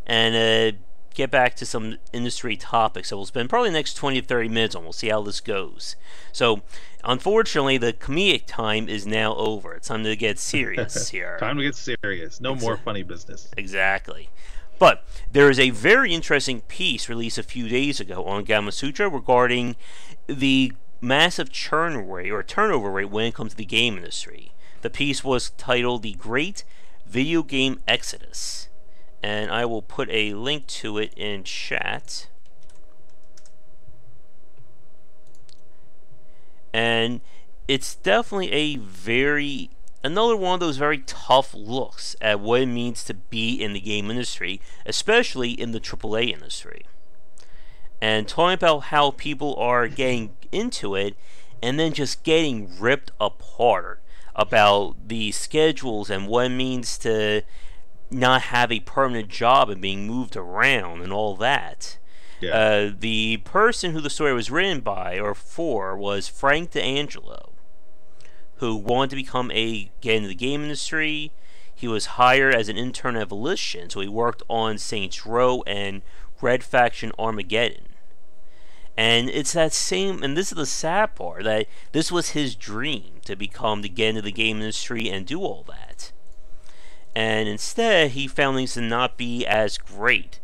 and get back to some industry topics. So we'll spend probably the next 20 to 30 minutes on. We'll see how this goes. So, unfortunately, the comedic time is now over. It's time to get serious here. Time to get serious. No more funny business. Exactly. But there is a very interesting piece released a few days ago on Gamasutra regarding the massive churn rate or turnover rate when it comes to the game industry. The piece was titled The Great Video Game Exodus. And I will put a link to it in chat. And it's definitely another one of those very tough looks at what it means to be in the game industry, especially in the AAA industry. And talking about how people are getting into it and then just getting ripped apart about the schedules and what it means to not have a permanent job and being moved around and all that. Yeah. The person who the story was written by or for was Frank D'Angelo, who wanted to get into the game industry. He was hired as an intern at Volition, so he worked on Saints Row and Red Faction Armageddon. And it's that same, and this is the sad part, that this was his dream to get into the game industry and do all that. And instead, he found things to not be as great.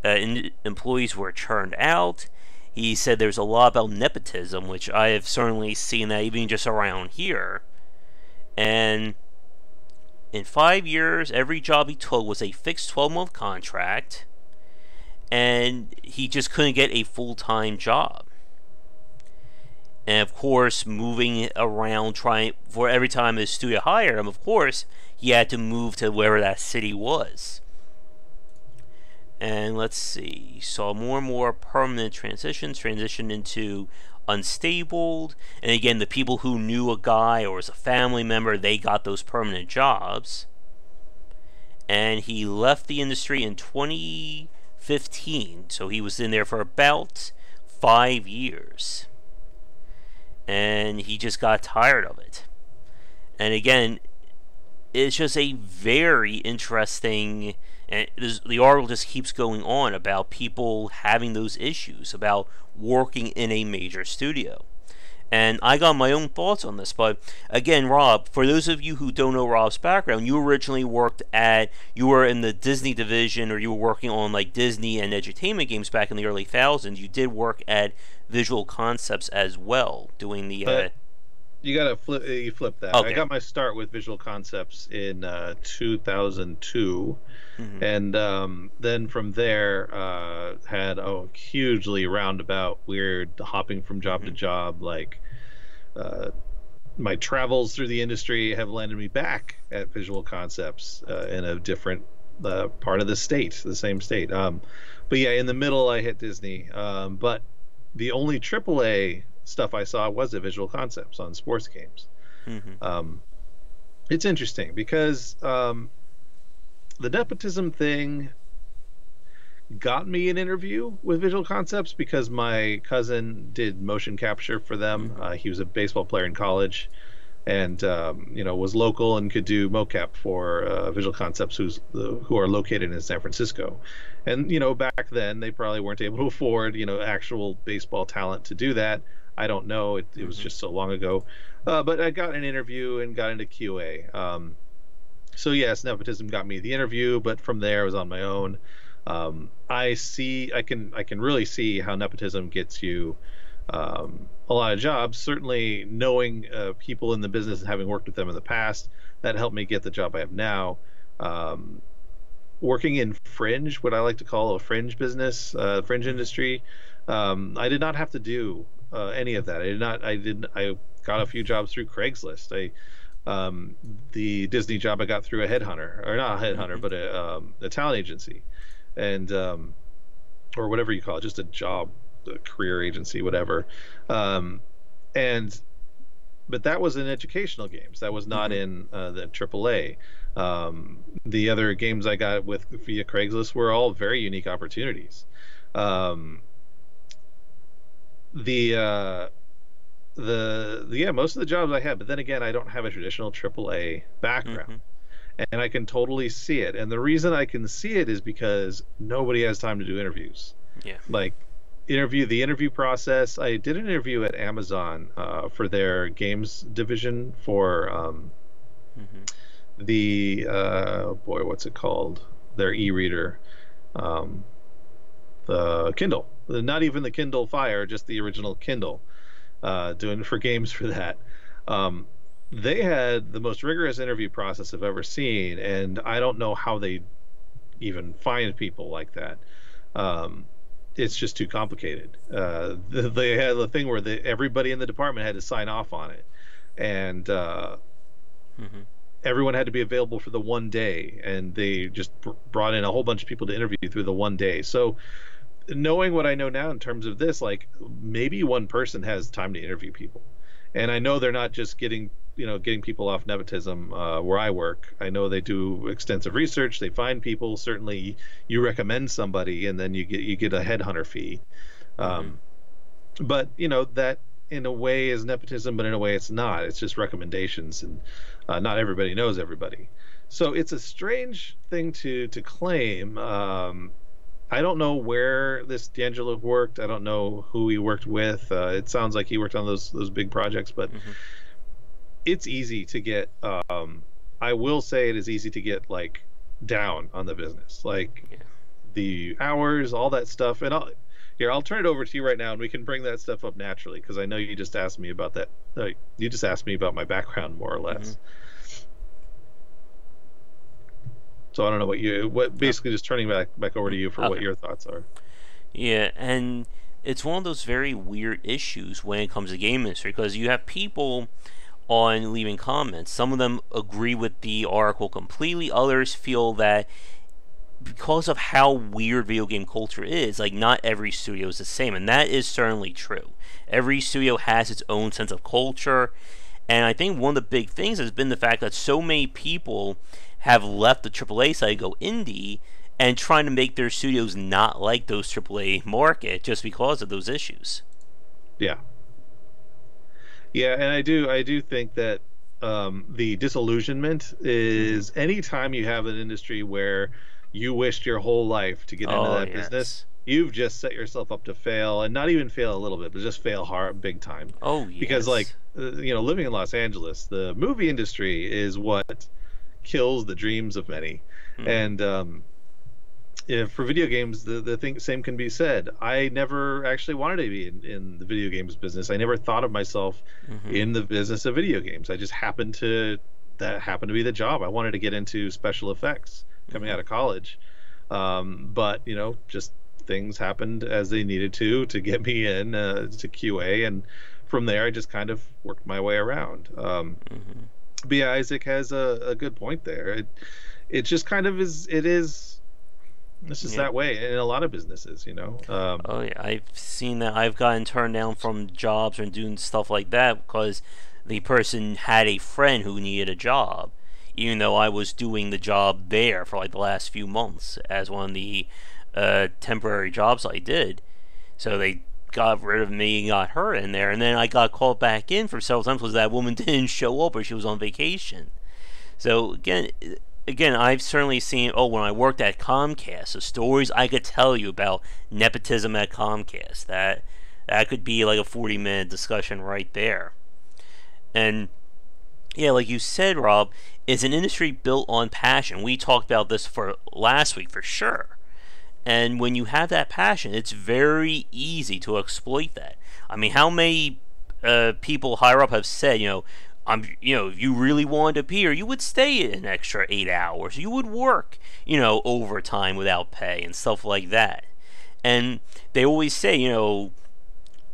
Employees were churned out. He said there's a lot about nepotism, which I have certainly seen that even just around here. And in 5 years, every job he took was a fixed 12-month contract, and he just couldn't get a full-time job. And of course, moving around, for every time his studio hired him, of course, he had to move to wherever that city was. And let's see, saw more and more permanent transition into unstable. And again, the people who knew a guy or was a family member, they got those permanent jobs. And he left the industry in 2015, so he was in there for about 5 years. And he just got tired of it. And again, it's just a very interesting, and the article just keeps going on about people having those issues about working in a major studio. And I got my own thoughts on this, but again, Rob, for those of you who don't know Rob's background, you originally you were in the Disney division, or you were working on like Disney and edutainment games back in the early thousands. You did work at Visual Concepts as well, doing the... You gotta flip that. Okay. I got my start with Visual Concepts in 2002, and then from there had a hugely roundabout, weird hopping from job to job. Like my travels through the industry have landed me back at Visual Concepts in a different part of the same state. But yeah, in the middle I hit Disney. But the only AAA stuff I saw was at Visual Concepts on sports games. It's interesting because the nepotism thing got me an interview with Visual Concepts because my cousin did motion capture for them. He was a baseball player in college, and was local and could do mocap for Visual Concepts, who are located in San Francisco. And back then they probably weren't able to afford actual baseball talent to do that. I don't know. It was just so long ago. But I got an interview and got into QA. So yes, nepotism got me the interview, but from there I was on my own. I can really see how nepotism gets you a lot of jobs. Certainly knowing people in the business and having worked with them in the past, that helped me get the job I have now. Working in fringe, what I like to call a fringe business, fringe industry, I did not have to do any of that. I got a few jobs through Craigslist. The Disney job I got through a headhunter, or not a headhunter, but a talent agency, and or whatever you call it, just a job, a career agency, whatever. But that was in educational games. That was not in the AAA. The other games I got via Craigslist were all very unique opportunities. Most of the jobs I had, but then again, I don't have a traditional AAA background. and I can totally see it. And the reason I can see it is because nobody has time to do interviews. Yeah. Like the interview process. I did an interview at Amazon for their games division for Hmm. the boy, what's it called? Their e-reader, um, the Kindle. Not even the Kindle Fire, just the original Kindle. Doing for games for that. Um, they had the most rigorous interview process I've ever seen, and I don't know how they even find people like that. Um, it's just too complicated. They had the thing where everybody in the department had to sign off on it, and Hmm. everyone had to be available for the one day, and they just brought in a whole bunch of people to interview through the one day. So knowing what I know now in terms of this, like maybe one person has time to interview people, and I know they're not just getting people off nepotism where I work. I know they do extensive research. They find people. Certainly, you recommend somebody, and then you get a headhunter fee. Hmm. Um, but that in a way is nepotism, but in a way it's not. It's just recommendations, and not everybody knows everybody. So it's a strange thing to claim. I don't know where this D'Angelo worked. I don't know who he worked with. It sounds like he worked on those big projects, but Hmm. it's easy to get. I will say it is easy to get like down on the business, like Yeah. the hours, all that stuff. And I'll turn it over to you right now, and we can bring that stuff up naturally because I know you just asked me about that. You just asked me about my background more or Hmm. less. So I don't know what Oh, basically just turning back over to you for what okay. your thoughts are. Yeah, and it's one of those very weird issues when it comes to game industry because you have people on leaving comments. Some of them agree with the article completely. Others feel that because of how weird video game culture is, like not every studio is the same, and that is certainly true. Every studio has its own sense of culture, and I think one of the big things has been the fact that so many people have left the AAA side to go indie and trying to make their studios not like those AAA market just because of those issues. Yeah, yeah, and I do think that the disillusionment Hmm. is anytime you have an industry where you wished your whole life to get into Oh that business, yes. you've just set yourself up to fail, and not even fail a little bit, but just fail hard, big time. Oh Because like yes. living in Los Angeles, the movie industry is what kills the dreams of many, Hmm. and if for video games, the thing same can be said. I never actually wanted to be in the video games business. I never thought of myself Hmm. in the business of video games. I just happened to that happened to be the job. I wanted to get into special effects coming Hmm. out of college, but just things happened as they needed to get me in to QA, and from there I just kind of worked my way around. Hmm. But yeah, Isaac has a good point there. It just kind of is. It is. It's just Yeah. that way in a lot of businesses. Oh yeah, I've seen that. I've gotten turned down from jobs and doing stuff like that because the person had a friend who needed a job, even though I was doing the job there for like the last few months as one of the temporary jobs I did. So they got rid of me and got her in there, and then I got called back in for several times because that woman didn't show up or she was on vacation. So again, I've certainly seen. Oh, when I worked at Comcast, the stories I could tell you about nepotism at Comcast. That could be like a 40-minute discussion right there. And yeah, like you said, Rob, it's an industry built on passion. We talked about this for last week for sure. And when you have that passion, it's very easy to exploit that. I mean, how many people higher up have said, if you really wanted to be here, you would stay an extra 8 hours. You would work, overtime without pay and stuff like that. And they always say,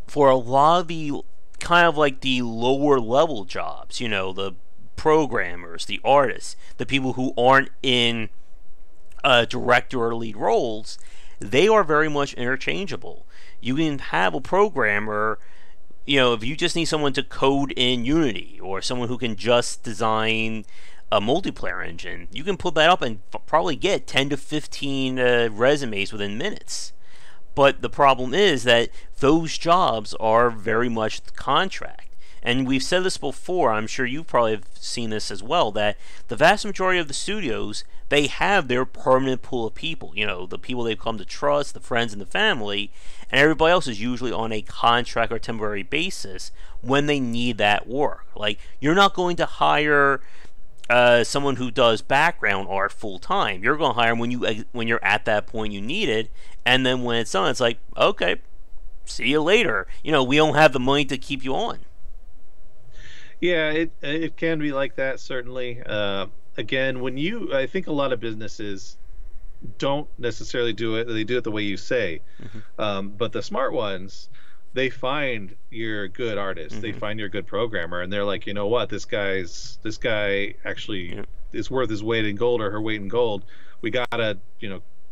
for a lot of the kind of like the lower level jobs, the programmers, the artists, the people who aren't in director or lead roles, they are very much interchangeable. You can have a programmer, if you just need someone to code in Unity or someone who can just design a multiplayer engine, you can put that up and probably get 10 to 15 resumes within minutes. But the problem is that those jobs are very much contract. And we've said this before, I'm sure you probably have seen this as well, that the vast majority of the studios, they have their permanent pool of people. You know, the people they've come to trust, the friends and the family, and everybody else is usually on a contract or temporary basis when they need that work. Like, you're not going to hire someone who does background art full time. You're going to hire them when you're at that point you need it, and then when it's done, it's like, okay, see you later. You know, we don't have the money to keep you on. Yeah, it can be like that, certainly. Again, I think a lot of businesses don't necessarily do it. They do it the way you say. But the smart ones, they find you're a good artist. They find you're a good programmer, and they're like, you know what, this guy actually is worth his weight in gold or her weight in gold. We gotta,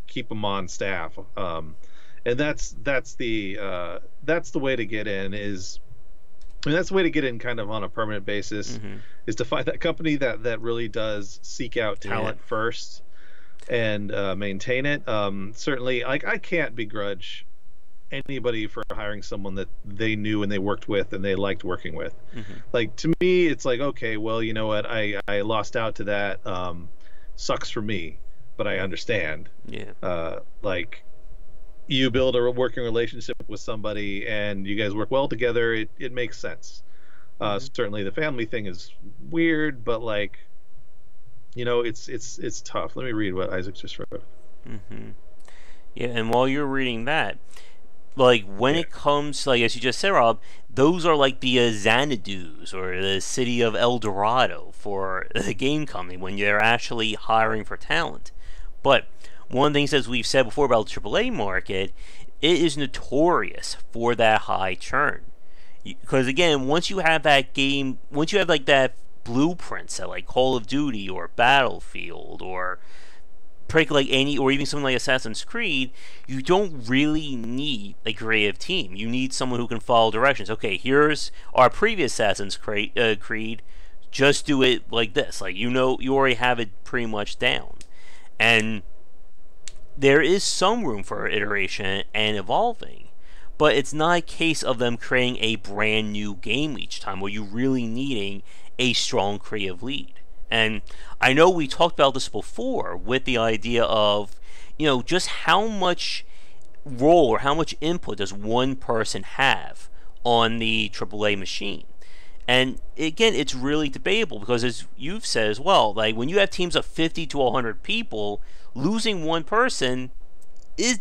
keep him on staff. And that's the way to get in. That's the way to get in kind of on a permanent basis, is to find that company that really does seek out talent first and maintain it. Certainly, like, I can't begrudge anybody for hiring someone that they knew and they worked with and they liked working with. Like, to me, it's like, okay, well, you know what, I lost out to that. Sucks for me, but I understand. Like, you build a working relationship with somebody and you guys work well together, it makes sense. Certainly the family thing is weird, but, like, it's tough. Let me read what Isaac just wrote. Yeah, and while you're reading that, like, when it comes, like, as you just said, Rob, those are like the Xanadus or the city of El Dorado for the game company when you're actually hiring for talent. But one of the things, as we've said before about the AAA market, it is notorious for that high churn. Because, again, once you have that game, once you have, like, that blueprint set, like Call of Duty or Battlefield or like any, or even something like Assassin's Creed, you don't really need a creative team. You need someone who can follow directions. Okay, here's our previous Assassin's Creed. Just do it like this. Like, you already have it pretty much down. And there is some room for iteration and evolving, but it's not a case of them creating a brand new game each time, where you're really needing a strong creative lead. And I know we talked about this before with the idea of, just how much role or how much input does one person have on the AAA machine. And again, it's really debatable because, as you've said as well, like, when you have teams of 50 to 100 people, losing one person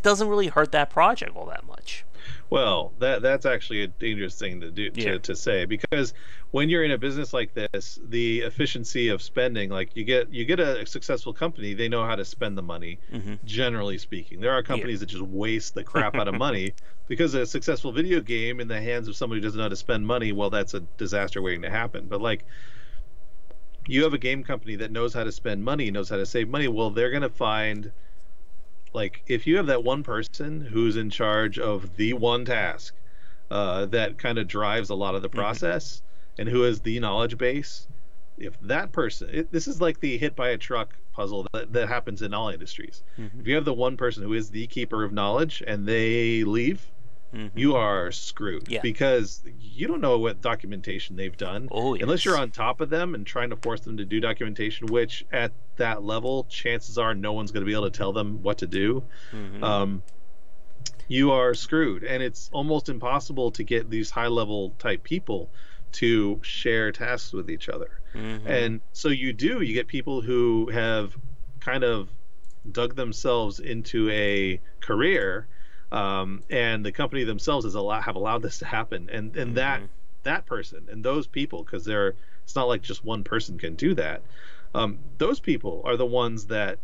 doesn't really hurt that project all that much. Well, that's actually a dangerous thing to do to say, because when you're in a business like this, the efficiency of spending, like, you get a successful company, they know how to spend the money. Generally speaking, there are companies that just waste the crap out of money, because a successful video game in the hands of somebody who doesn't know how to spend money, well, that's a disaster waiting to happen. But, like, you have a game company that knows how to spend money, knows how to save money, well, they're going to find, like, if you have that one person who's in charge of the one task that kind of drives a lot of the process, and who has the knowledge base, if that person, this is like the hit by a truck puzzle that happens in all industries. If you have the one person who is the keeper of knowledge and they leave, you are screwed, because you don't know what documentation they've done unless you're on top of them and trying to force them to do documentation, which at that level, chances are no one's going to be able to tell them what to do. You are screwed, and it's almost impossible to get these high-level type people to share tasks with each other. And so you get people who have kind of dug themselves into a career, and the company themselves have allowed this to happen, and that person and those people, because it's not like just one person can do that. Those people are the ones that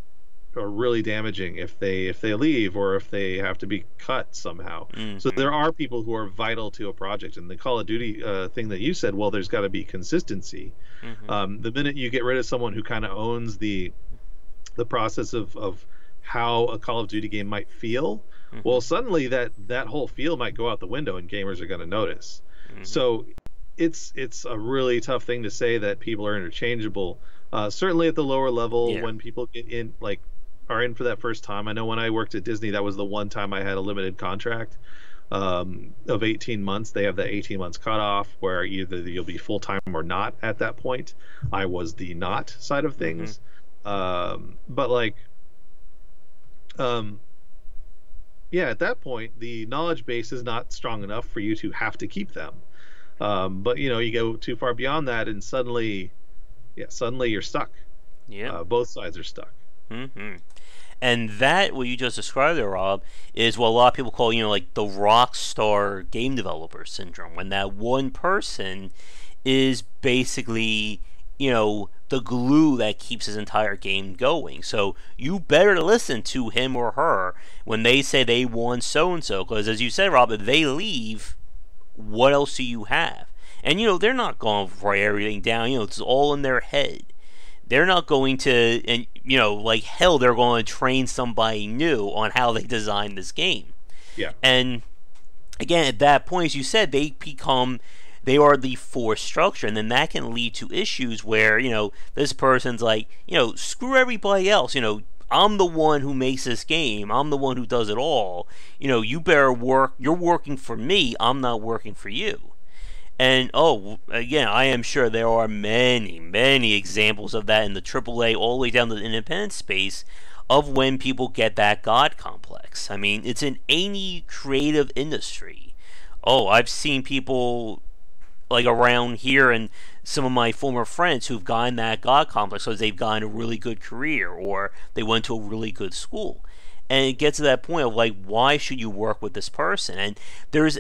are really damaging if they leave, or if they have to be cut somehow. So there are people who are vital to a project, and the Call of Duty thing that you said, well, there's got to be consistency. The minute you get rid of someone who kind of owns the process of how a Call of Duty game might feel, well, suddenly that whole feel might go out the window, and gamers are going to notice. So it's a really tough thing to say that people are interchangeable. Certainly at the lower level, when people get in, are in for that first time. I know when I worked at Disney, that was the one time I had a limited contract. of 18 months. They have that 18 months cutoff where either you'll be full time or not at that point. I was the not side of things. But like, yeah, at that point, the knowledge base is not strong enough for you to have to keep them. But you go too far beyond that, and suddenly you're stuck. Yeah. Both sides are stuck. And that, what you just described there, Rob, is what a lot of people call, like the rock star game developer syndrome. When that one person is basically, the glue that keeps his entire game going. So you better listen to him or her when they say they want so-and-so. Because as you said, Rob, if they leave, what else do you have? And, they're not going to write everything down. It's all in their head. They're not going to, and like hell, they're going to train somebody new on how they design this game. Yeah. And again, at that point, as you said, they are the force structure, and then that can lead to issues where this person's like, screw everybody else. I'm the one who makes this game. I'm the one who does it all. You better work. You're working for me. I'm not working for you. And, again, I am sure there are many, many examples of that in the AAA all the way down to the independent space of when people get that God complex. I mean, it's in any creative industry. I've seen people, like, around here and some of my former friends who've gotten that God complex because they've gotten a really good career or they went to a really good school. And it gets to that point of, like, why should you work with this person? And there's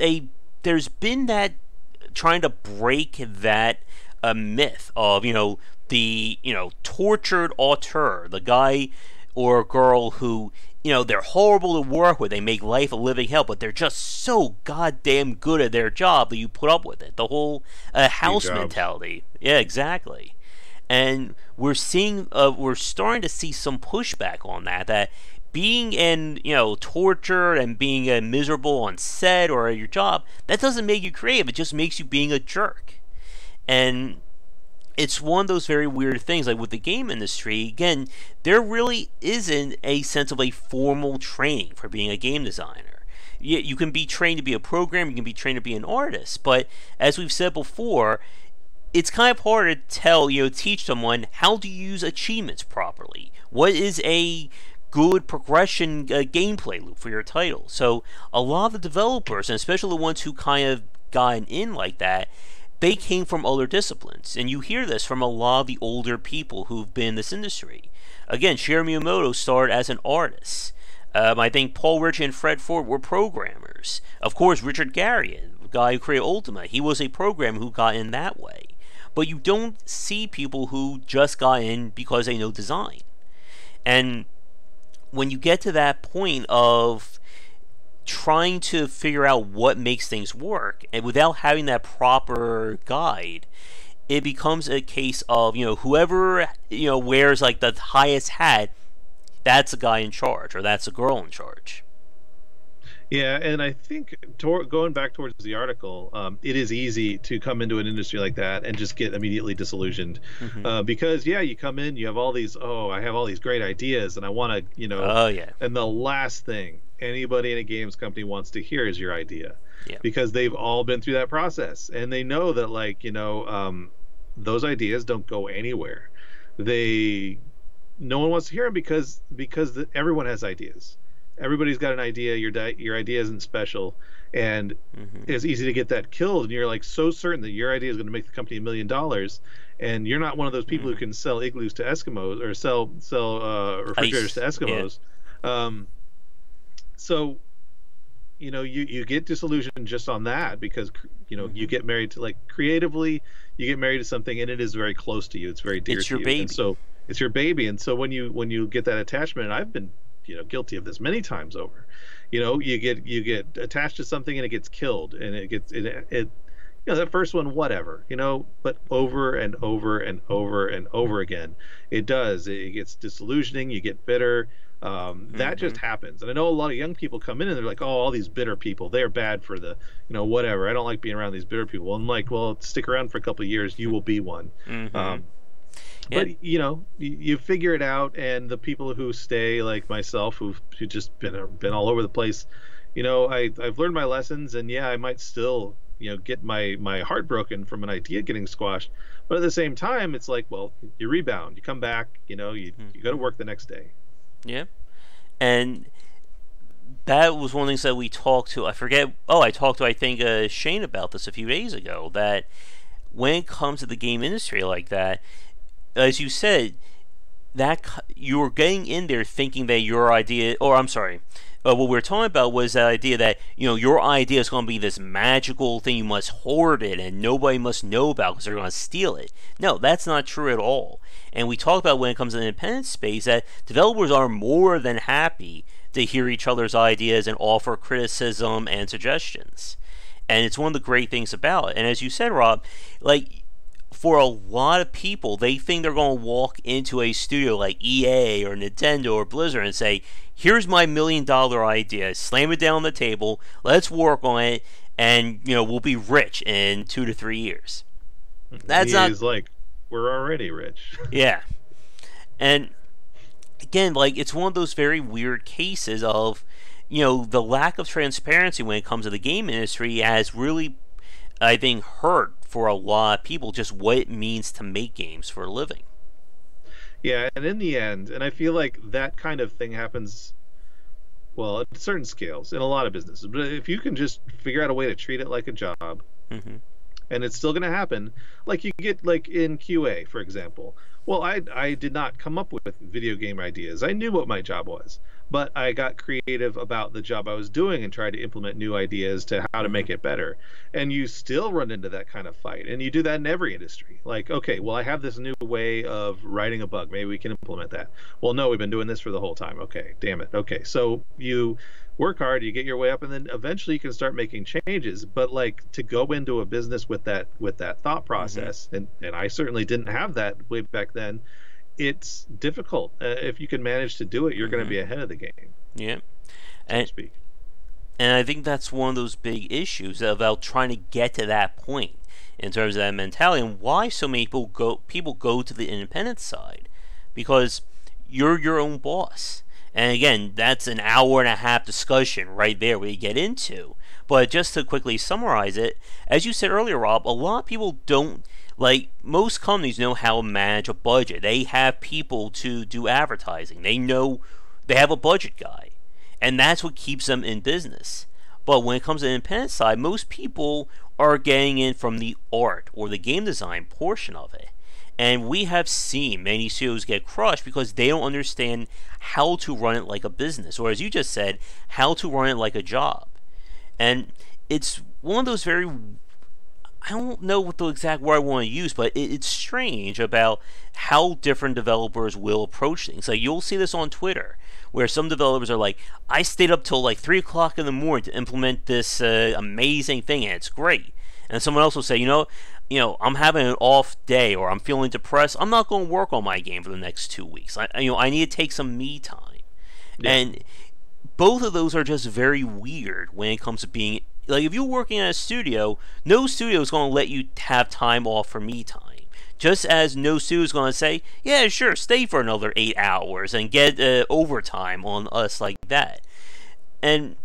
been that trying to break that myth of the tortured auteur, the guy or girl who they're horrible to work with, they make life a living hell, but they're just so goddamn good at their job that you put up with it. The whole house mentality. Yeah, exactly. And we're starting to see some pushback on that being tortured and being miserable on set or at your job, that doesn't make you creative. It just makes you being a jerk. And it's one of those very weird things. Like with the game industry, again, there really isn't a sense of a formal training for being a game designer. You can be trained to be a programmer, you can be trained to be an artist, but as we've said before, it's kind of hard to teach someone how to use achievements properly. What is a good progression gameplay loop for your title? So a lot of the developers, and especially the ones who kind of gotten in like that, they came from other disciplines. And you hear this from a lot of the older people who've been in this industry. Again, Shigeru Miyamoto started as an artist. I think Paul Ritchie and Fred Ford were programmers. Of course, Richard Garriott, the guy who created Ultima, he was a programmer who got in that way. But you don't see people who just got in because they know design. And when you get to that point of trying to figure out what makes things work, and without having that proper guide, it becomes a case of whoever wears like the highest hat, that's the guy in charge, or that's the girl in charge. Yeah, and I think going back towards the article, it is easy to come into an industry like that and just get immediately disillusioned, because you come in, you have all these, I have all these great ideas, and I want to, and the last thing anybody in a games company wants to hear is your idea, because they've all been through that process, and they know that those ideas don't go anywhere. No one wants to hear them because everyone has ideas. Everybody's got an idea. Your idea isn't special, and it's easy to get that killed. And you're like so certain that your idea is going to make the company $1 million, and you're not one of those people who can sell igloos to Eskimos or sell refrigerators to Eskimos. So you get disillusioned just on that because you get married to, like, creatively, you get married to something and it is very close to you. It's very dear to you. It's your baby. And so it's your baby. And so when you get that attachment, and I've been guilty of this many times over, you get attached to something and it gets killed, and that first one, whatever, but over and over and over and over again, it gets disillusioning. You get bitter. That just happens. And I know a lot of young people come in and they're like, all these bitter people, they're bad for the, whatever. I don't like being around these bitter people. I'm like, well, stick around for a couple of years, you will be one. Yeah. But you figure it out, and the people who stay, like myself, who just been all over the place, I've learned my lessons, and yeah, I might still get my heart broken from an idea getting squashed, but at the same time, it's like, well, you rebound, you come back, you go to work the next day. Yeah. And that was one of the things that we talked to. I forget. Oh, I talked to, I think, Shane about this a few days ago. That when it comes to the game industry like that, as you said, that you were getting in there thinking that your idea, or I'm sorry, what we were talking about was that idea that your idea is going to be this magical thing, you must hoard it and nobody must know about because they're going to steal it. No, that's not true at all. And we talked about when it comes to the independent space that developers are more than happy to hear each other's ideas and offer criticism and suggestions. And it's one of the great things about it. And as you said, Rob, like, for a lot of people, they think they're going to walk into a studio like EA or Nintendo or Blizzard and say, here's my $1 million idea, slam it down on the table, let's work on it, and we'll be rich in 2 to 3 years. That's not like, we're already rich. Yeah. And again, like, it's one of those very weird cases of the lack of transparency when it comes to the game industry has really, I think, hurt for a lot of people just what it means to make games for a living. Yeah, and in the end, and I feel like that kind of thing happens, well, at certain scales in a lot of businesses. But if you can just figure out a way to treat it like a job, and it's still going to happen, like you get like in QA, for example. Well, I did not come up with video game ideas. I knew what my job was, but I got creative about the job I was doing and tried to implement new ideas to how to make it better. And you still run into that kind of fight, and you do that in every industry. Like, okay, well, I have this new way of writing a bug. Maybe we can implement that. Well, no, we've been doing this for the whole time. Okay, damn it. Okay, so you work hard, you get your way up, and then eventually you can start making changes. But like, to go into a business with that thought process, and I certainly didn't have that way back then, it's difficult. If you can manage to do it, you're going to be ahead of the game. Yeah. So to speak. And I think that's one of those big issues about trying to get to that point in terms of that mentality, and why so many people go to the independent side, because you're your own boss. And again, that's an hour and a half discussion right there we get into. But just to quickly summarize it, as you said earlier, Rob, a lot of people don't, like, most companies know how to manage a budget. They have people to do advertising. They know they have a budget guy. And that's what keeps them in business. But when it comes to the independent side, most people are getting in from the art or the game design portion of it. And we have seen many CEOs get crushed because they don't understand how to run it like a business, or as you just said, how to run it like a job. And it's one of those very, I don't know what the exact word I want to use, but it's strange about how different developers will approach things. Like, you'll see this on Twitter, where some developers are like, I stayed up till like 3 o'clock in the morning to implement this amazing thing, and it's great. And someone else will say, I'm having an off day, or I'm feeling depressed, I'm not going to work on my game for the next 2 weeks. I need to take some me time. Yeah. And both of those are just very weird when it comes to being, like, if you're working at a studio, no studio is going to let you have time off for me time. Just as no studio is going to say, yeah, sure, stay for another 8 hours and get overtime on us like that. And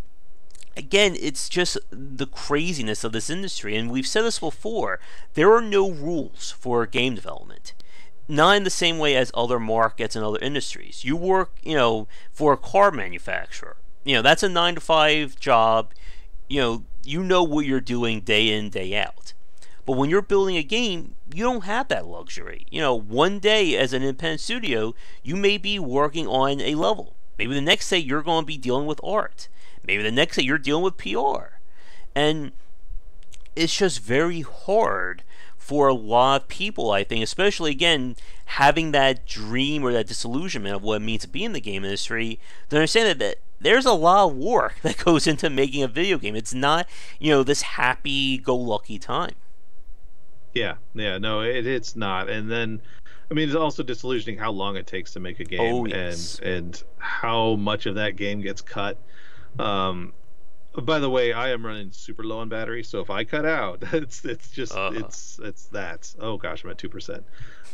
again, it's just the craziness of this industry, and we've said this before, there are no rules for game development. Not in the same way as other markets and other industries. You work, for a car manufacturer. That's a 9-to-5 job. You know what you're doing day in, day out. But when you're building a game, you don't have that luxury. One day as an independent studio, you may be working on a level. Maybe the next day you're going to be dealing with art. Maybe the next day you're dealing with PR. And it's just very hard for a lot of people, I think, especially, again, having that dream or that disillusionment of what it means to be in the game industry, to understand that there's a lot of work that goes into making a video game. It's not, this happy-go-lucky time. Yeah, no, it's not. And then, I mean, it's also disillusioning how long it takes to make a game, yes. and how much of that game gets cut. By the way, I am running super low on battery, so if I cut out, it's just Uh, it's that. Oh gosh, I'm at 2%.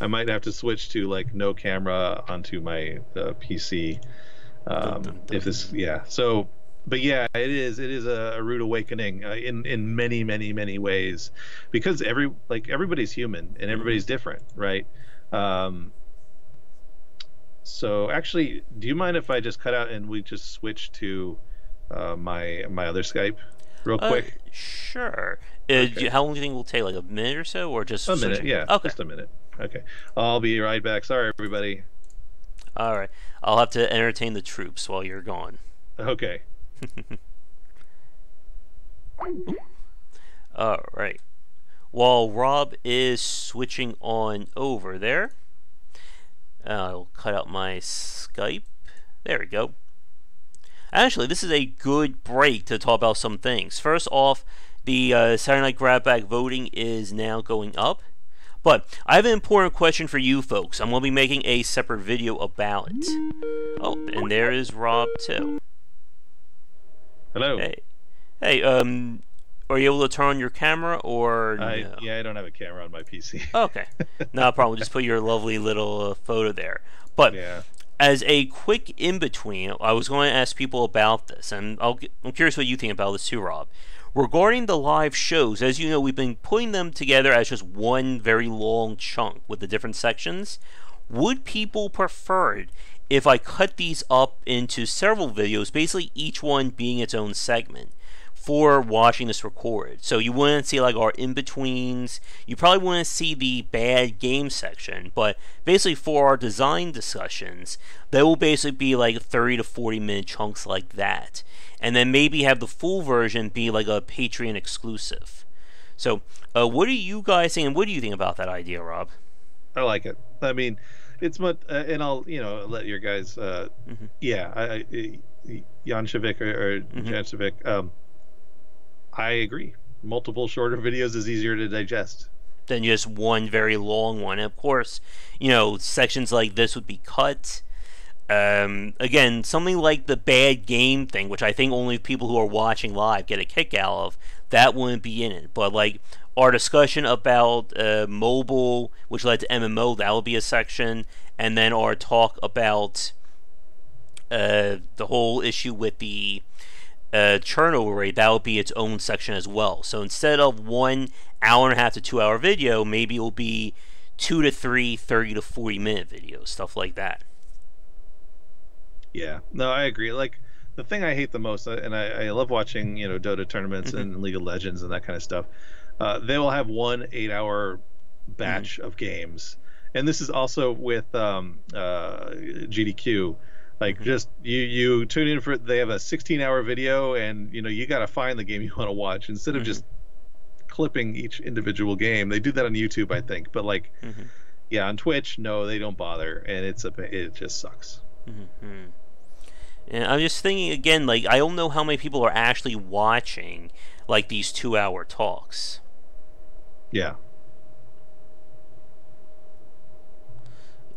I might have to switch to like no camera onto my PC. dun, dun, If dun. this, yeah. So, but yeah, it is a rude awakening in many many ways, because everybody's human and everybody's different, right? Um, so actually, do you mind if I just cut out and we just switch to my other Skype real quick? Sure. Okay. How long do you think it will take? Like a minute or so, or just A minute, switching? yeah, Okay. just a minute. Okay, I'll be right back. Sorry, everybody. All right. I'll have to entertain the troops while you're gone. Okay. All right. While Rob is switching on over there, I'll cut out my Skype. There we go. Actually, this is a good break to talk about some things. First off, the Saturday Night Grab Bag voting is now going up. But I have an important question for you folks. I'm going to be making a separate video about it. Oh, and there is Rob too. Hello. Hey, hey. Are you able to turn on your camera or no? Yeah, I don't have a camera on my PC. Okay, not a problem. Just put your lovely little photo there. But Yeah. as a quick in between, I was going to ask people about this, and I'm curious what you think about this too, Rob. Regarding the live shows, as you know, we've been putting them together as just one very long chunk with the different sections. Would people prefer it if I cut these up into several videos, basically each one being its own segment, for watching this recorded? So you wouldn't see like our in-betweens, you probably wouldn't see the bad game section, but basically for our design discussions, they will basically be like 30 to 40 minute chunks like that. And then maybe have the full version be like a Patreon exclusive. So, what do you guys think, and what do you think about that idea, Rob? I like it. I mean, it's much, and I'll let your guys. Mm-hmm. Yeah, Janšević or Mm-hmm. Janšević. I agree. Multiple shorter videos is easier to digest. Than just one very long one. And of course, sections like this would be cut. Again, something like the bad game thing, which I think only people who are watching live get a kick out of, that wouldn't be in it. But like our discussion about mobile, which led to MMO, that will be a section, and then our talk about the whole issue with the turnover rate, that will be its own section as well. So instead of 1 hour and a half to 2 hour video, maybe it will be 2 to 3 30 to 40 minute videos, stuff like that. Yeah, no, I agree. Like the thing I hate the most, and I love watching, Dota tournaments Mm-hmm. and League of Legends and that kind of stuff. They will have one 8 hour batch Mm-hmm. of games, and this is also with GDQ. Like Mm-hmm. just you tune in for, they have a 16-hour video, and you got to find the game you want to watch instead of Mm-hmm. just clipping each individual game. They do that on YouTube, I think, but like, Mm-hmm. yeah, on Twitch, no, they don't bother, and it just sucks. Mm-hmm. And I'm just thinking again, like I don't know how many people are actually watching like these 2 hour talks. Yeah.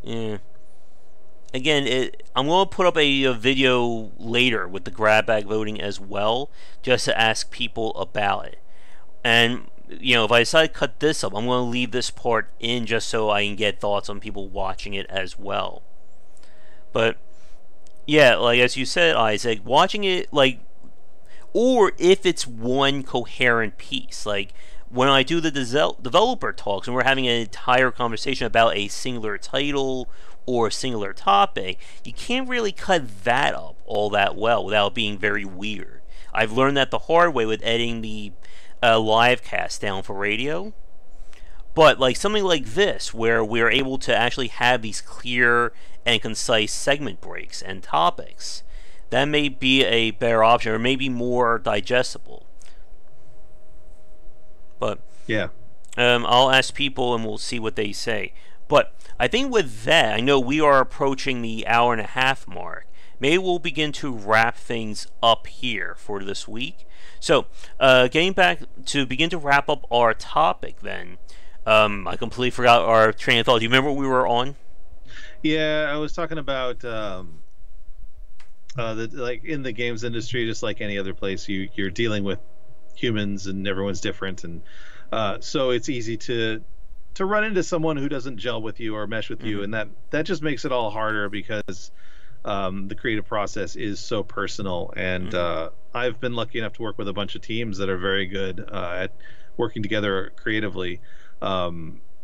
Yeah. Again, I'm going to put up a video later with the grab bag voting as well, just to ask people about it. And if I decide to cut this up, I'm going to leave this part in just so I can get thoughts on people watching it as well. But yeah, like as you said, Isaac, watching it like, or if it's one coherent piece, like when I do the developer talks and we're having an entire conversation about a singular title or a singular topic, you can't really cut that up all that well without being very weird. I've learned that the hard way with editing the live cast down for radio. But like something like this, where we're able to actually have these clear and concise segment breaks and topics, that may be a better option, or maybe more digestible. But Yeah. I'll ask people and we'll see what they say. But I think with that, I know we are approaching the hour and a half mark. Maybe we'll begin to wrap things up here for this week. So, getting back to begin to wrap up our topic then. I completely forgot our train of thought. Do you remember what we were on? Yeah, I was talking about That like in the games industry, just like any other place, you're dealing with humans and everyone's different, and so it's easy to run into someone who doesn't gel with you or mesh with you, Hmm. and that just makes it all harder because the creative process is so personal. And Hmm. I've been lucky enough to work with a bunch of teams that are very good at working together creatively.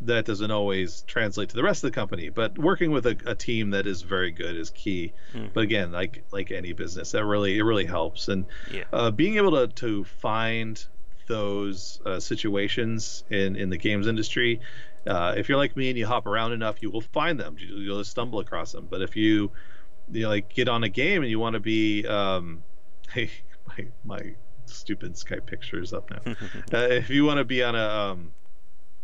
That doesn't always translate to the rest of the company, but working with a team that is very good is key. But Hmm. again, like any business, it really helps. And Yeah. being able to find those situations in the games industry, if you're like me and you hop around enough, you will find them. You'll just stumble across them. But if you like get on a game and you want to be hey, my stupid Skype picture is up now. If you want to be on a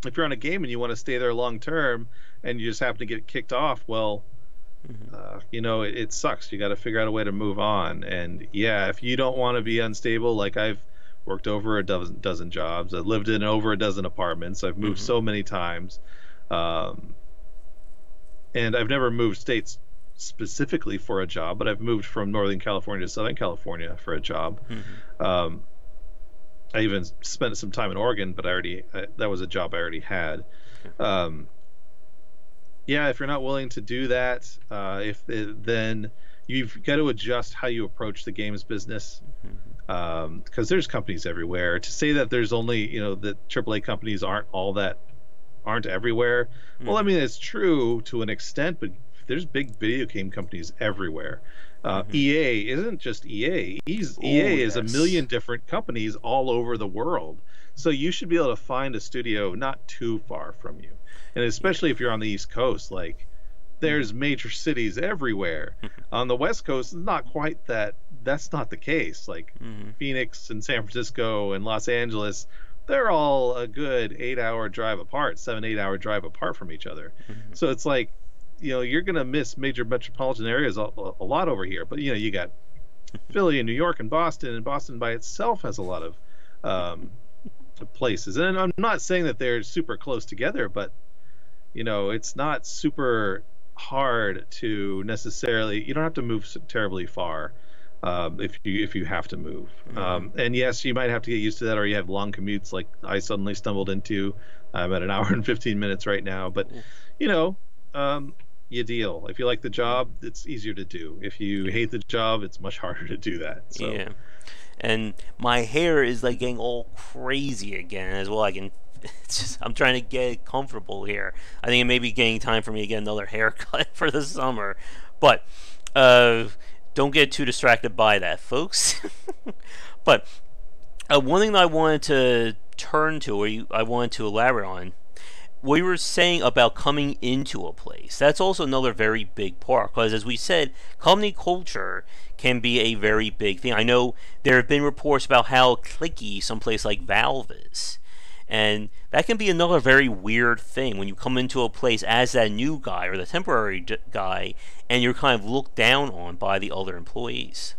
if you're on a game and you want to stay there long term and you just happen to get kicked off, well, Hmm. it sucks. You got to figure out a way to move on. And yeah, if you don't want to be unstable, like I've worked over a dozen jobs, I've lived in over a dozen apartments, I've moved Hmm. so many times, um, and I've never moved states specifically for a job, but I've moved from Northern California to Southern California for a job. Hmm. Um, I even spent some time in Oregon, but that was a job I already had. Um, yeah, if you're not willing to do that, then you've got to adjust how you approach the games business, Hmm. because there's companies everywhere. To say that there's only that AAA companies aren't everywhere. Well, I Hmm. mean it's true to an extent, but there's big video game companies everywhere. Hmm. EA isn't just EA. Oh, EA is a million yes. different companies all over the world. So you should be able to find a studio not too far from you. And Yeah. especially if you're on the East Coast, like Hmm. there's major cities everywhere. On the West Coast, it's not quite that. That's not the case. Like Hmm. Phoenix and San Francisco and Los Angeles, they're all a good 8 hour drive apart, 7 8 hour drive apart from each other. Hmm. So it's like, you're gonna miss major metropolitan areas a lot over here. But you got Philly and New York and Boston by itself has a lot of um, places. And I'm not saying that they're super close together, but it's not super hard to necessarily. You don't have to move terribly far if you have to move. Hmm. And yes, you might have to get used to that, or you have long commutes like I suddenly stumbled into. I'm at an hour and 15 minutes right now, but you know, um, you deal. If you like the job, it's easier to do. If you Yeah. hate the job, it's much harder to do that. So Yeah. And my hair is like getting all crazy again as well. I can. It's just I'm trying to get comfortable here. I think it may be getting time for me to get another haircut for the summer, but uh, don't get too distracted by that, folks. But one thing that I wanted to turn to, I wanted to elaborate on, what you were saying about coming into a place. That's also another very big part because, as we said, company culture can be a very big thing. I know there have been reports about how cliquey someplace like Valve is. And that can be another very weird thing when you come into a place as that new guy or the temporary guy and you're kind of looked down on by the other employees.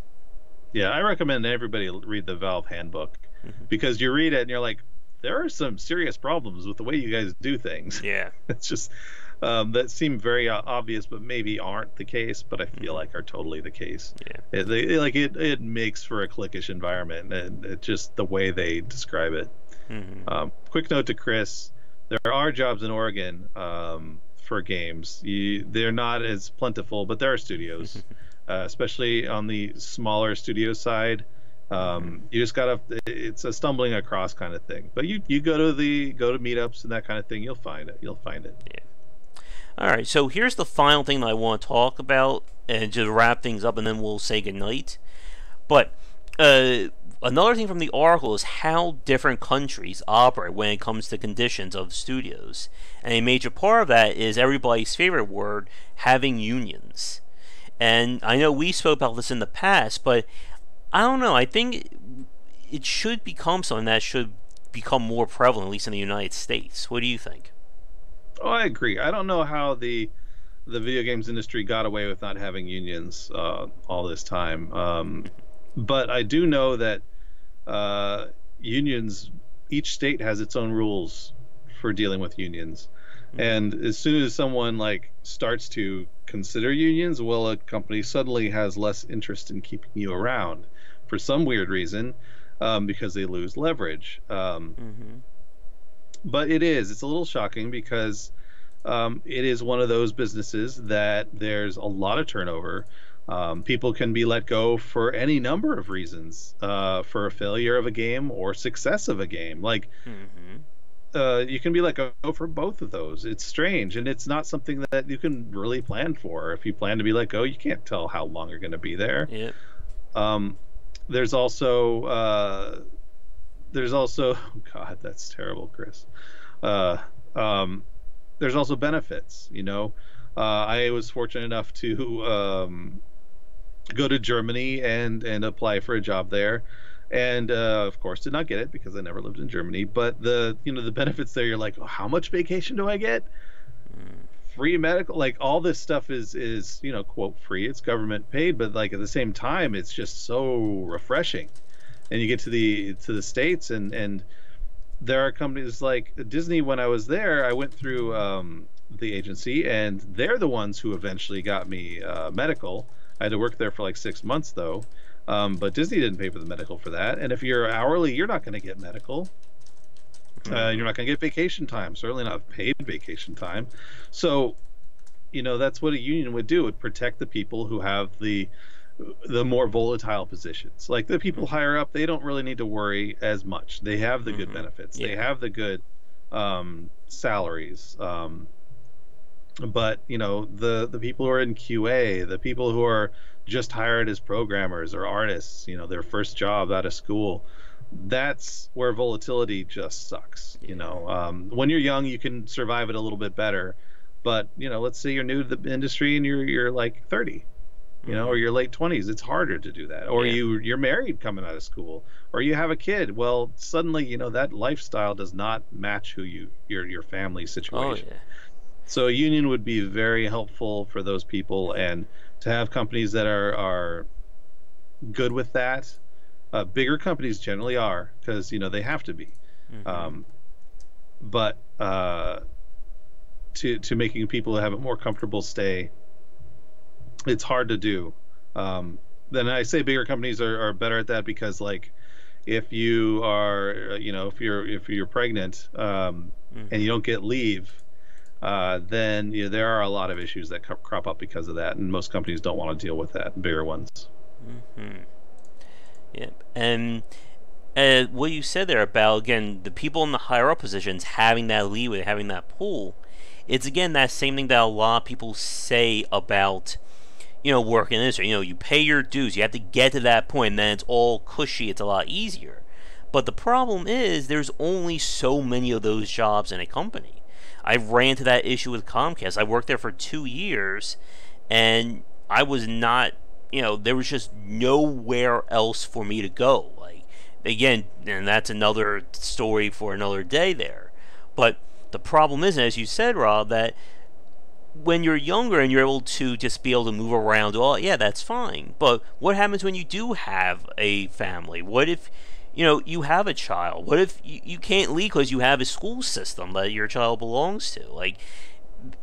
yeah, I recommend everybody read the Valve handbook, Hmm. because you read it and you're like, there are some serious problems with the way you guys do things. Yeah. It's just that seem very obvious, but maybe aren't the case, but I feel Hmm. like are totally the case. Yeah. It makes for a cliquish environment, and it just the way they describe it. Hmm. Quick note to Chris: there are jobs in Oregon for games. They're not as plentiful, but there are studios, especially on the smaller studio side. Hmm. You just gotta. It's a stumbling across kind of thing. But you go to meetups and that kind of thing. You'll find it. You'll find it. Yeah. All right. So here's the final thing that I want to talk about, and just wrap things up, and then we'll say goodnight. But uh, another thing from the article is how different countries operate when it comes to conditions of studios. And a major part of that is everybody's favorite word, having unions. And I know we spoke about this in the past, but I don't know. I think it should become something that should become more prevalent, at least in the United States. What do you think? Oh, I agree. I don't know how the video games industry got away with not having unions all this time. But I do know that uh, unions, each state has its own rules for dealing with unions. And as soon as someone like starts to consider unions, well, a company suddenly has less interest in keeping you around for some weird reason, because they lose leverage. Mm-hmm. But it's a little shocking because it is one of those businesses that there's a lot of turnover. People can be let go for any number of reasons, for a failure of a game or success of a game. Like, Mm-hmm. you can be let go for both of those. It's strange, and it's not something that you can really plan for. If you plan to be let go, you can't tell how long you're going to be there. Yep. Um, there's also God, that's terrible, Chris. Uh, um, there's also benefits. I was fortunate enough to go to Germany and apply for a job there, and of course did not get it because I never lived in Germany. But the benefits there, you're like, oh, how much vacation do I get? Free medical, like all this stuff is quote free. It's government paid, but like at the same time, it's just so refreshing. And you get to the States, and there are companies like Disney. When I was there, I went through the agency, and they're the ones who eventually got me medical. I had to work there for like 6 months though, but Disney didn't pay for the medical for that. And if you're hourly, you're not going to get medical. You're not going to get vacation time, certainly not paid vacation time. So, that's what a union would do. It would protect the people who have the more volatile positions. Like the people higher up, they don't really need to worry as much. They have the good benefits. Yeah. They have the good salaries. But the people who are in QA, the people who are just hired as programmers or artists, their first job out of school, that's where volatility just sucks. When you're young, you can survive it a little bit better. But let's say you're new to the industry and you're like 30, or your late 20s. It's harder to do that. Or you're married coming out of school, or you have a kid. Well, suddenly that lifestyle does not match who your family situation. Oh yeah. So a union would be very helpful for those people, and to have companies that are good with that. Bigger companies generally are, because they have to be. But to making people have a more comfortable stay, it's hard to do. Then I say bigger companies are better at that because, like, if you are, if you're pregnant and you don't get leave, then there are a lot of issues that crop up because of that, and most companies don't want to deal with that. Bigger ones. Yep. And what you said there about, again, the people in the higher up positions having that leeway, having that pull, it's again that same thing that a lot of people say about working in this. You pay your dues, you have to get to that point, and then it's all cushy, it's a lot easier. But the problem is there's only so many of those jobs in a company. I ran into that issue with Comcast. I worked there for 2 years, and I was not, there was just nowhere else for me to go. Like, again, and that's another story for another day there. But the problem is, as you said, Rob, that when you're younger and you're able to just be able to move around, well, yeah, that's fine. But what happens when you do have a family? What if you have a child? What if you can't leave because you have a school system that your child belongs to? Like,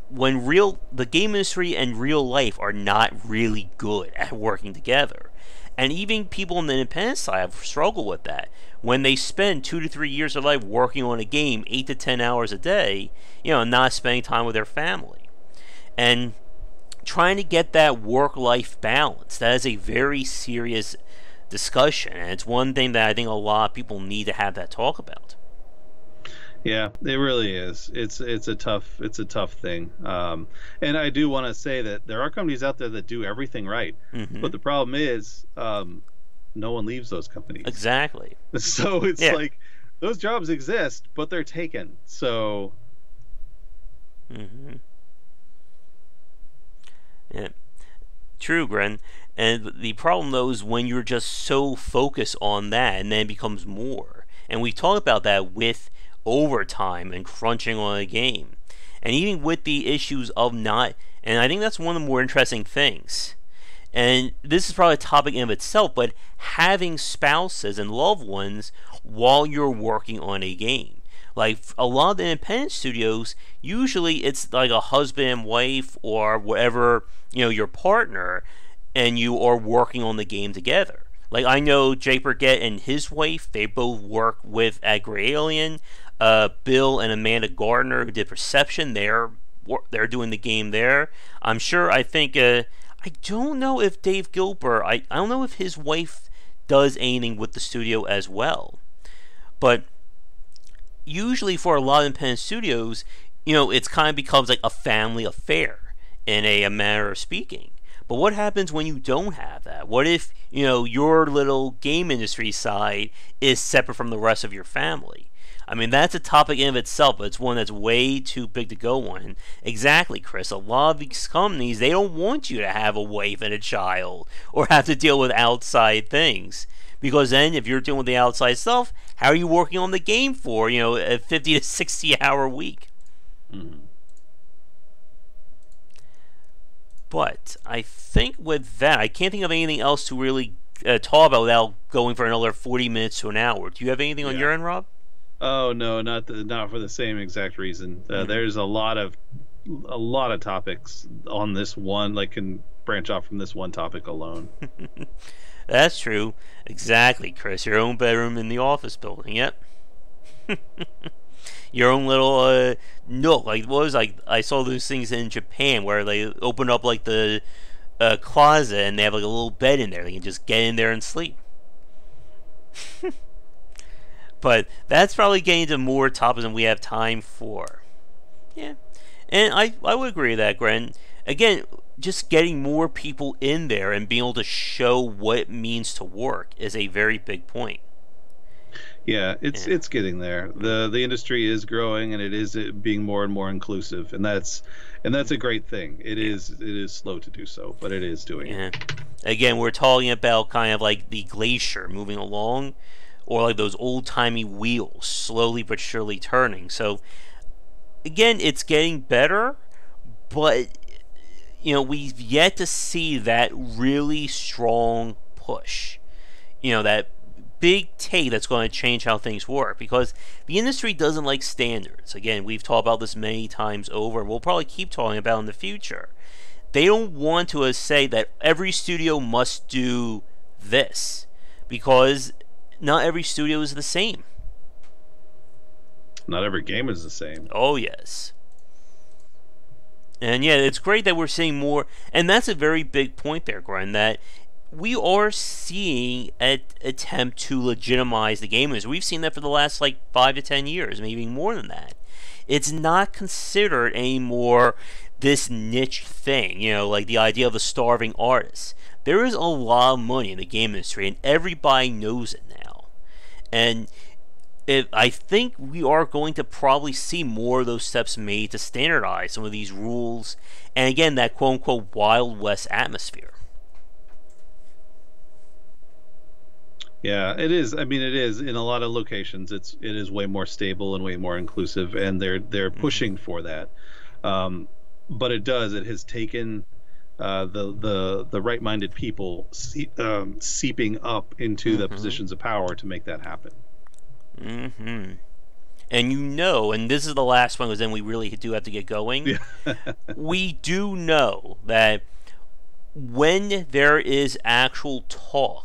when the game industry and real life are not really good at working together. And even people on the independent side have struggled with that. When they spend 2 to 3 years of life working on a game 8 to 10 hours a day, not spending time with their family. And trying to get that work-life balance, that is a very serious discussion, and it's one thing that I think a lot of people need to have that talk about. Yeah, it really is. It's a tough thing. And I do want to say that there are companies out there that do everything right, but the problem is no one leaves those companies. Exactly. So it's like those jobs exist, but they're taken. So. Yeah. True, Gren. And the problem, though, is when you're just so focused on that, and then it becomes more. And we talked about that with overtime and crunching on a game. And even with the issues of not... And I think that's one of the more interesting things. And this is probably a topic in of itself, but having spouses and loved ones while you're working on a game. Like a lot of the independent studios, usually it's like a husband and wife or whatever, your partner, and you are working on the game together. Like I know Jay Burgett and his wife, they both work with at Grey Alien. Bill and Amanda Gardner, who did Perception, they're doing the game there. I'm sure. I think. I don't know if Dave Gilbert. I don't know if his wife does anything with the studio as well. But usually for a lot of independent studios, it's kind of becomes like a family affair in a manner of speaking. But what happens when you don't have that? What if, your little game industry side is separate from the rest of your family? I mean, that's a topic in of itself, but it's one that's way too big to go on. And exactly, Chris, a lot of these companies, they don't want you to have a wife and a child or have to deal with outside things. Because then, if you're dealing with the outside stuff, how are you working on the game for, a 50 to 60 hour week? Mm-hmm. But I think with that, I can't think of anything else to really talk about without going for another 40 minutes to an hour. Do you have anything on your end, Rob? Oh no, not for the same exact reason. There's a lot of topics on this one, like can branch off from this one topic alone. That's true. Exactly, Chris. Your own bedroom in the office building. Yep. Your own little nook. Like what was like? I saw those things in Japan where they open up like the closet and they have like a little bed in there. They can just get in there and sleep. But that's probably getting into more topics than we have time for. Yeah. And I would agree with that, Gren. Again, just getting more people in there and being able to show what it means to work is a very big point. Yeah, it's getting there. The industry is growing and it is being more and more inclusive, and that's a great thing. It is slow to do so, but it is doing it. Again, we're talking about kind of like the glacier moving along, or like those old-timey wheels slowly but surely turning. So again, it's getting better, but we've yet to see that really strong push, that big take that's going to change how things work, because the industry doesn't like standards. Again, we've talked about this many times over, and we'll probably keep talking about it in the future. They don't want to say that every studio must do this, because not every studio is the same. Not every game is the same. Oh, yes. And yeah, it's great that we're seeing more, and that's a very big point there, Glenn, that we are seeing an attempt to legitimize the gamers. We've seen that for the last 5 to 10 years, maybe more than that. It's not considered anymore this niche thing, like the idea of a starving artist. There is a lot of money in the game industry, and everybody knows it now. And I think we are going to probably see more of those steps made to standardize some of these rules, and again, that quote-unquote Wild West atmosphere. Yeah, it is. I mean, it is in a lot of locations. It is way more stable and way more inclusive, and they're pushing for that. But it has taken the right-minded people seeping up into the positions of power to make that happen. Mm-hmm. And and this is the last one, because then we really do have to get going. We do know that when there is actual talk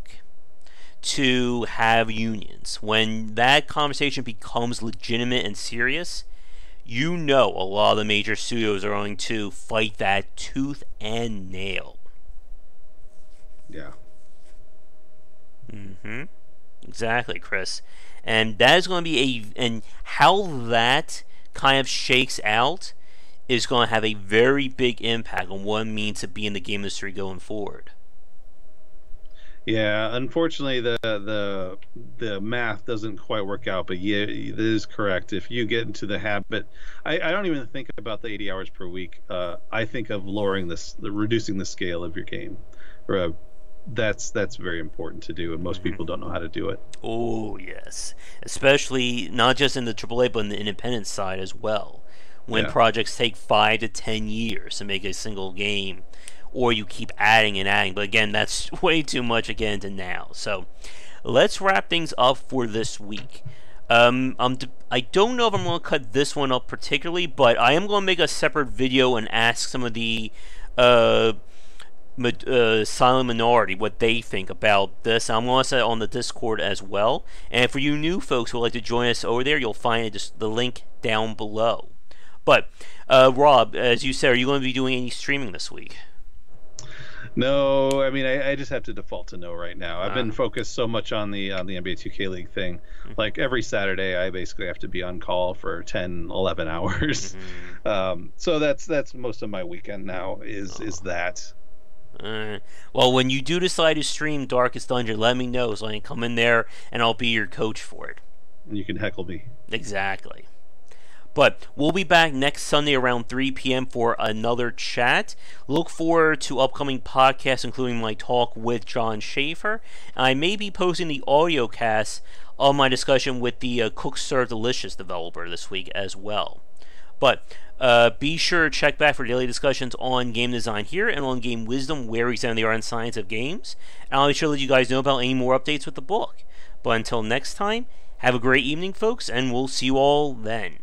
to have unions, when that conversation becomes legitimate and serious, a lot of the major studios are going to fight that tooth and nail. Yeah. Mm-hmm. Exactly, Chris. And that is going to be and how that kind of shakes out is going to have a very big impact on what it means to be in the game industry going forward. Yeah, unfortunately, the math doesn't quite work out, but yeah, it is correct. If you get into the habit, I don't even think about the 80 hours per week. I think of reducing the scale of your game. That's very important to do, and most people don't know how to do it. Oh yes, especially not just in the AAA, but in the independent side as well. When projects take 5 to 10 years to make a single game, or you keep adding and adding. But again, that's way too much to get into now. So let's wrap things up for this week. I don't know if I'm going to cut this one up particularly, but I am going to make a separate video and ask some of the silent minority what they think about this. I'm going to set it on the Discord as well. And for you new folks who would like to join us over there, you'll find just the link down below. But Rob, as you said, are you going to be doing any streaming this week? No, I mean I just have to default to no right now. I've been focused so much on the NBA 2K League thing. Like every Saturday, I basically have to be on call for 10, 11 hours. So that's most of my weekend now is that. Well, when you do decide to stream Darkest Dungeon, let me know so I can come in there and I'll be your coach for it. You can heckle me. Exactly. But we'll be back next Sunday around 3 p.m. for another chat. Look forward to upcoming podcasts, including my talk with John Schaefer. And I may be posting the audio cast of my discussion with the Cook Serve Delicious developer this week as well. But be sure to check back for daily discussions on game design here and on Game Wisdom, where we examine the art and science of games. And I'll be sure to let you guys know about any more updates with the book. But until next time, have a great evening, folks, and we'll see you all then.